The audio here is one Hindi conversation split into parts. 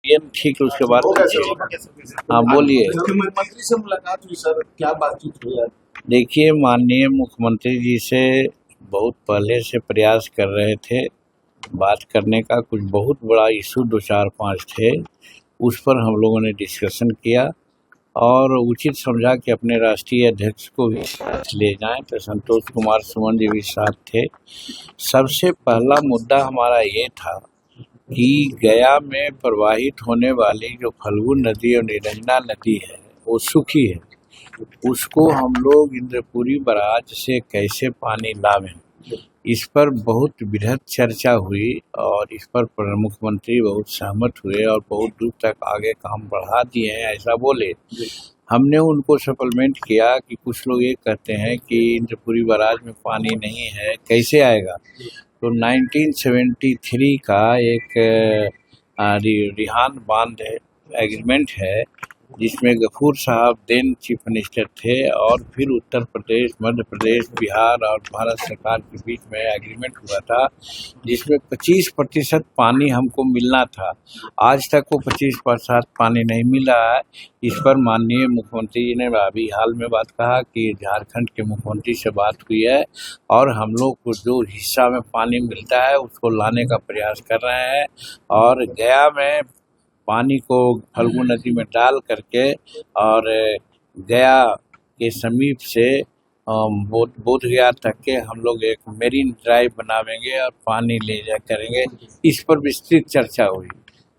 पीएम ठीक है, उसके बाद हाँ बोलिए। मुख्यमंत्री से मुलाकात हुई सर, क्या बातचीत हुई? देखिए, माननीय मुख्यमंत्री जी से बहुत पहले से प्रयास कर रहे थे बात करने का। कुछ बहुत बड़ा इशू 2-4-5 थे, उस पर हम लोगों ने डिस्कशन किया और उचित समझा कि अपने राष्ट्रीय अध्यक्ष को भी साथ ले जाएं। तो संतोष कुमार सुमन जी भी साथ थे। सबसे पहला मुद्दा हमारा ये था कि गया में प्रवाहित होने वाली जो फल्गु नदी और निरंजना नदी है वो सूखी है, उसको हम लोग इंद्रपुरी बराज से कैसे पानी लावें, इस पर बहुत बृहद चर्चा हुई और इस पर मुख्यमंत्री बहुत सहमत हुए और बहुत दूर तक आगे काम बढ़ा दिए हैं, ऐसा बोले। हमने उनको सप्लीमेंट किया कि कुछ लोग ये कहते हैं कि इंद्रपुरी बराज में पानी नहीं है, कैसे आएगा। तो 1973 का एक रिहान बांध एग्रीमेंट है, जिसमें गफूर साहब देन चीफ मिनिस्टर थे और फिर उत्तर प्रदेश, मध्य प्रदेश, बिहार और भारत सरकार के बीच में एग्रीमेंट हुआ था, जिसमें 25% पानी हमको मिलना था। आज तक वो 25% पानी नहीं मिला है। इस पर माननीय मुख्यमंत्री जी ने अभी हाल में बात कहा कि झारखंड के मुख्यमंत्री से बात हुई है और हम लोग को जो हिस्सा में पानी मिलता है उसको लाने का प्रयास कर रहे हैं और गया में पानी को फल्गु नदी में डाल करके और गया के समीप से बोध गया तक के हम लोग एक मेरीन ड्राइव बनावेंगे और पानी ले जा करेंगे। इस पर विस्तृत चर्चा हुई।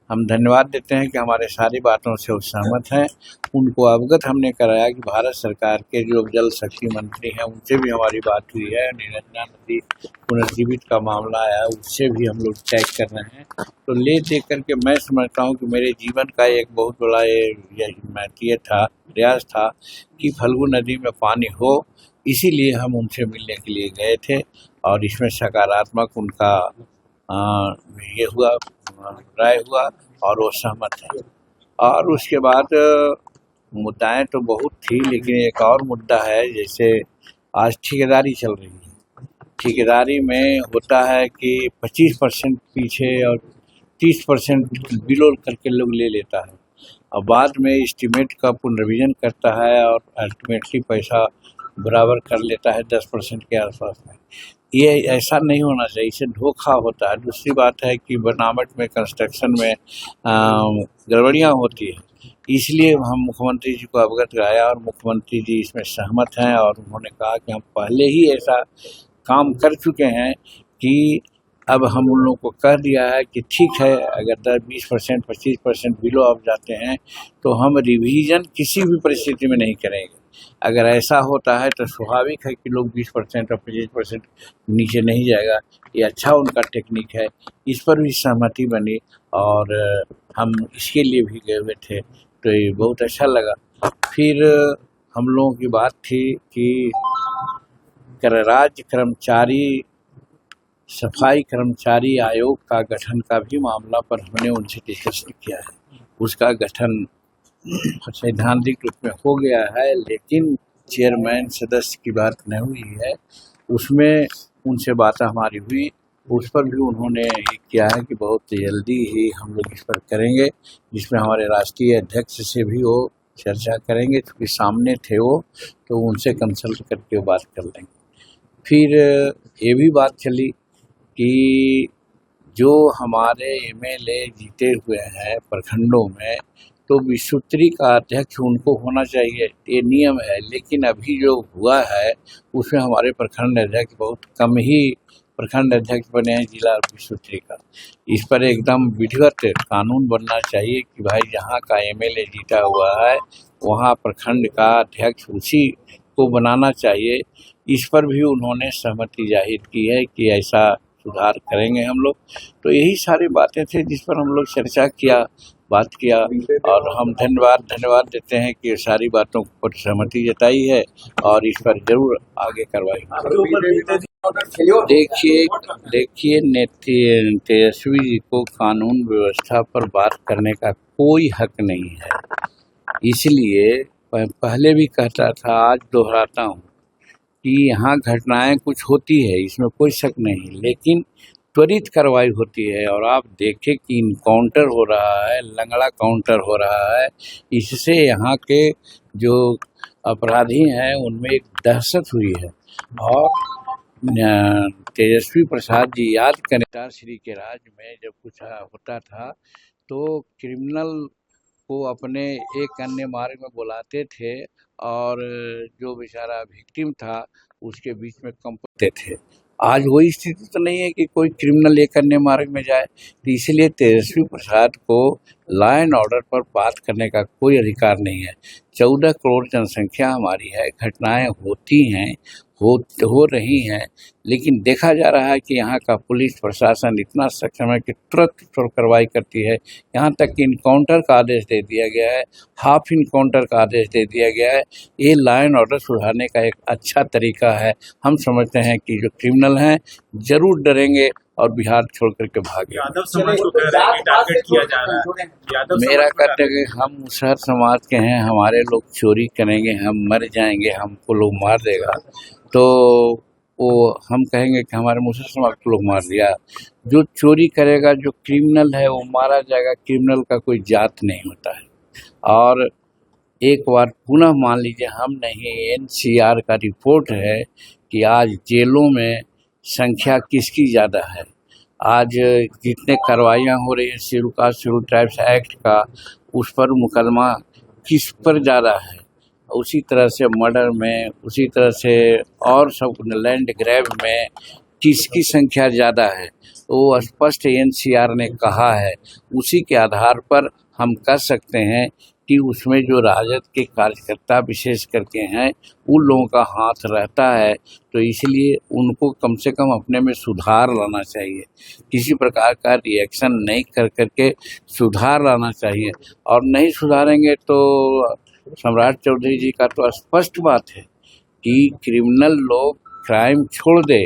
हम धन्यवाद देते हैं कि हमारे सारी बातों से वो सहमत हैं। उनको अवगत हमने कराया कि भारत सरकार के जो जल शक्ति मंत्री हैं उनसे भी हमारी बात हुई है। निरंजना नदी पुनर्जीवित का मामला आया, उससे भी हम लोग चेक कर रहे हैं। तो ले दे करके मैं समझता हूँ कि मेरे जीवन का एक बहुत बड़ा ये था, प्रयास था कि फल्गु नदी में पानी हो, इसीलिए हम उनसे मिलने के लिए गए थे और इसमें सकारात्मक उनका ये हुआ, राय हुआ और वो सहमत है। और उसके बाद मुद्दाएं तो बहुत थी, लेकिन एक और मुद्दा है, जैसे आज ठेकेदारी चल रही है। ठेकेदारी में होता है कि 25% पीछे और 30% बिलो करके लोग ले लेता है और बाद में एस्टीमेट का पुनर्विजन करता है और अल्टीमेटली पैसा बराबर कर लेता है 10% के आसपास में। ये ऐसा नहीं होना चाहिए, इससे धोखा होता है। दूसरी बात है कि बनावट में, कंस्ट्रक्शन में गड़बड़ियाँ होती है, इसलिए हम मुख्यमंत्री जी को अवगत कराया और मुख्यमंत्री जी इसमें सहमत हैं और उन्होंने कहा कि हम पहले ही ऐसा काम कर चुके हैं कि अब हम उन लोगों को कह दिया है कि ठीक है, अगर 10-20% 25% बिलो आप जाते हैं तो हम रिवीजन किसी भी परिस्थिति में नहीं करेंगे। अगर ऐसा होता है तो स्वाभाविक है कि लोग 20% और 25% नीचे नहीं जाएगा। ये अच्छा उनका टेक्निक है, इस पर भी सहमति बनी और हम इसके लिए भी गए हुए थे, तो ये बहुत अच्छा लगा। फिर हम लोगों की बात थी कि राज्य कर्मचारी सफाई कर्मचारी आयोग का गठन का भी मामला पर हमने उनसे डिस्कशन किया है। उसका गठन सैद्धांतिक रूप में हो गया है, लेकिन चेयरमैन सदस्य की बात नहीं हुई है। उसमें उनसे बात हमारी हुई, उस पर भी उन्होंने ये किया है कि बहुत जल्दी ही हम लोग इस पर करेंगे, जिसमें हमारे राष्ट्रीय अध्यक्ष से भी वो चर्चा करेंगे, क्योंकि सामने थे वो, तो उनसे कंसल्ट करके वो बात कर लेंगे। फिर ये भी बात चली कि जो हमारे एमएलए जीते हुए हैं प्रखंडों में, तो विश्वोत्तरी का अध्यक्ष उनको होना चाहिए, ये नियम है। लेकिन अभी जो हुआ है उसमें हमारे प्रखंड अध्यक्ष बहुत कम ही प्रखंड अध्यक्ष बने हैं जिला विश्वोत्तरी का। इस पर एकदम विधिवत कानून बनना चाहिए कि भाई जहाँ का एमएलए जीता हुआ है वहाँ प्रखंड का अध्यक्ष उसी को बनाना चाहिए। इस पर भी उन्होंने सहमति जाहिर की है कि ऐसा सुधार करेंगे हम लोग। तो यही सारी बातें थी जिस पर हम लोग चर्चा किया, बात किया और हम धन्यवाद देते हैं कि सारी बातों पर सहमति जताई है और इस पर जरूर आगे कार्रवाई। देखिए तेजस्वी जी को कानून व्यवस्था पर बात करने का कोई हक नहीं है, इसलिए पहले भी कहता था, आज दोहराता हूँ कि यहाँ घटनाएं कुछ होती है, इसमें कोई शक नहीं, लेकिन त्वरित कार्रवाई होती है। और आप देखें कि इनकाउंटर हो रहा है, लंगड़ा काउंटर हो रहा है, इससे यहाँ के जो अपराधी हैं उनमें एक दहशत हुई है। और तेजस्वी प्रसाद जी याद करें, श्री के राज में जब कुछ होता था तो क्रिमिनल को अपने एक अन्य मार्ग में बुलाते थे और जो बेचारा विक्टिम था उसके बीच में कम करते थे। आज वही स्थिति तो नहीं है कि कोई क्रिमिनल एक अन्य मार्ग में जाए। तो इसलिए तेजस्वी प्रसाद को लॉ एंड ऑर्डर पर बात करने का कोई अधिकार नहीं है। 14 करोड़ जनसंख्या हमारी है, घटनाएं होती हैं, हो रही हैं, लेकिन देखा जा रहा है कि यहाँ का पुलिस प्रशासन इतना सक्षम है कि तुरंत कार्रवाई करती है। यहाँ तक कि इनकाउंटर का आदेश दे दिया गया है, हाफ इनकाउंटर का आदेश दे दिया गया है। ये लॉ एंड ऑर्डर सुधारने का एक अच्छा तरीका है। हम समझते हैं कि जो क्रिमिनल हैं जरूर डरेंगे और बिहार छोड़ करके भागे। यादव समाज को कह रहे हैं कि टारगेट किया जा रहा है। यादव मेरा कहते हैं कि हम मुसहर समाज के हैं, हमारे लोग चोरी करेंगे, हम मर जाएंगे, हमको लोग मार देगा तो वो हम कहेंगे कि हमारे मुसहर समाज को लोग मार दिया। जो चोरी करेगा, जो क्रिमिनल है वो मारा जाएगा। क्रिमिनल का कोई जात नहीं होता है। और एक बार पुनः मान लीजिए, हम नहीं, एनसीआर का रिपोर्ट है कि आज जेलों में संख्या किसकी ज़्यादा है। आज जितने कार्रवाइयाँ हो रही हैं schedule caste schedule tribes act का, उस पर मुकदमा किस पर ज़्यादा है। उसी तरह से मर्डर में, उसी तरह से और सब लैंड ग्रैब में किसकी संख्या ज़्यादा है वो स्पष्ट एनसीआर ने कहा है। उसी के आधार पर हम कह सकते हैं कि उसमें जो राजद के कार्यकर्ता विशेष करके हैं उन लोगों का हाथ रहता है। तो इसलिए उनको कम से कम अपने में सुधार लाना चाहिए, किसी प्रकार का रिएक्शन नहीं कर करके सुधार लाना चाहिए। और नहीं सुधारेंगे तो सम्राट चौधरी जी का तो स्पष्ट बात है कि क्रिमिनल लोग क्राइम छोड़ दे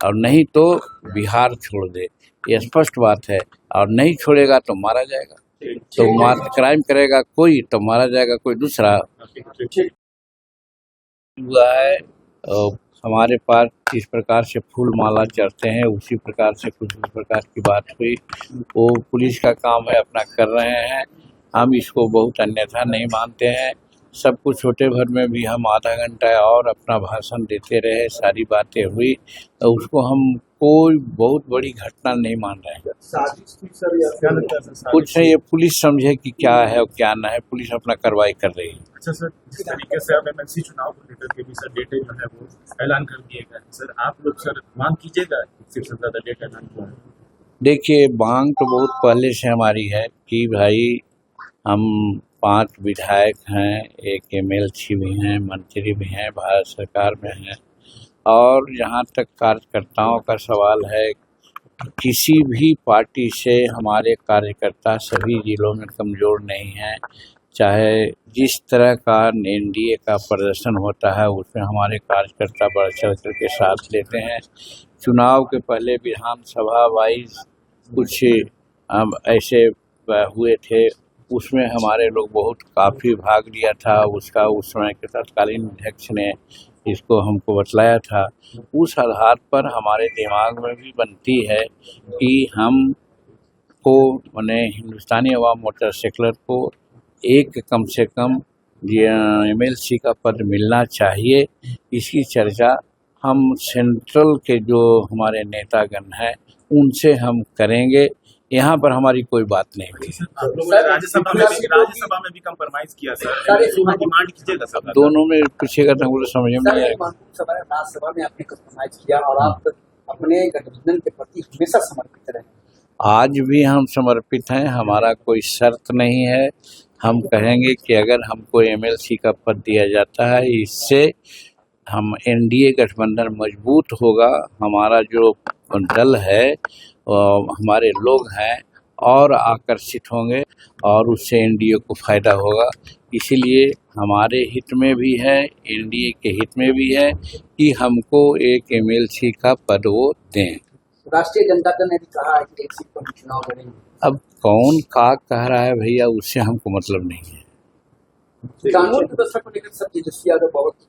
और नहीं तो बिहार छोड़ दे, ये स्पष्ट बात है। और नहीं छोड़ेगा तो मारा जाएगा। तो क्राइम करेगा कोई तो मारा जाएगा कोई दूसरा। हुआ है हमारे पास इस प्रकार से फूल माला चढ़ते हैं, उसी प्रकार से कुछ इस प्रकार की बात हुई। वो पुलिस का काम है, अपना कर रहे हैं। हम इसको बहुत अन्यथा नहीं मानते हैं। सब कुछ छोटे भर में भी हम आधा घंटा और अपना भाषण देते रहे, सारी बातें हुई, तो उसको हम कोई बहुत बड़ी घटना नहीं मान रहे हैं। कुछ नहीं, ये पुलिस समझे कि क्या है और क्या ना है, पुलिस अपना कार्रवाई कर रही है। अच्छा सर, जिस तरीके से अब एमएलसी चुनाव को लेकर के भी सर डेटे जो है वो ऐलान कर दिए गए सर, आप लोग सर मांग कीजिएगा सिर्फ से ज़्यादा डेट ऐलान हुआ है। देखिए, मांग तो बहुत पहले से हमारी है कि भाई हम 5 विधायक हैं, एक एमएलसी भी हैं, मंत्री भी हैं, भारत सरकार में हैं। और जहाँ तक कार्यकर्ताओं का सवाल है, किसी भी पार्टी से हमारे कार्यकर्ता सभी जिलों में कमज़ोर नहीं हैं। चाहे जिस तरह का एनडीए का प्रदर्शन होता है उसमें हमारे कार्यकर्ता बढ़ चढ़ कर के साथ लेते हैं। चुनाव के पहले विधानसभा वाइज कुछ ऐसे हुए थे, उसमें हमारे लोग बहुत काफ़ी भाग लिया था। उसका उस समय के तत्कालीन अध्यक्ष ने इसको हमको बतलाया था। उस आधार पर हमारे दिमाग में भी बनती है कि हम को माने हिंदुस्तानी अवाम मोटर सेकुलर को एक कम से कम एमएलसी का पद मिलना चाहिए। इसकी चर्चा हम सेंट्रल के जो हमारे नेतागण हैं उनसे हम करेंगे। यहाँ पर हमारी कोई बात नहीं हुई। राज्यसभा में भी कंप्रोमाइज किया सर, डिमांड कीजिएगा सर। दोनों में पूछेगा तो मुझे समझ में नहीं आएगा। राज्यसभा में आपने कंप्रोमाइज किया और आप अपने गठबंधन के प्रति हमेशा समर्पित रहे। आज भी हम समर्पित हैं, हमारा कोई शर्त नहीं है। हम कहेंगे कि अगर हमको एमएलसी का पद दिया जाता है, इससे हम एनडीए गठबंधन मजबूत होगा, हमारा जो दल है हमारे लोग हैं और आकर्षित होंगे और उससे एनडीए को फ़ायदा होगा। इसीलिए हमारे हित में भी है, एनडीए के हित में भी है कि हमको एक एमएलसी का पद वो दें। राष्ट्रीय जनता दल ने भी कहा है कि एक सीट पर चुनाव लड़ेंगे। अब कौन का कह रहा है भैया, उससे हमको मतलब नहीं है। कानून व्यवस्था को लेकर सब तेजस्वी यादव बहुत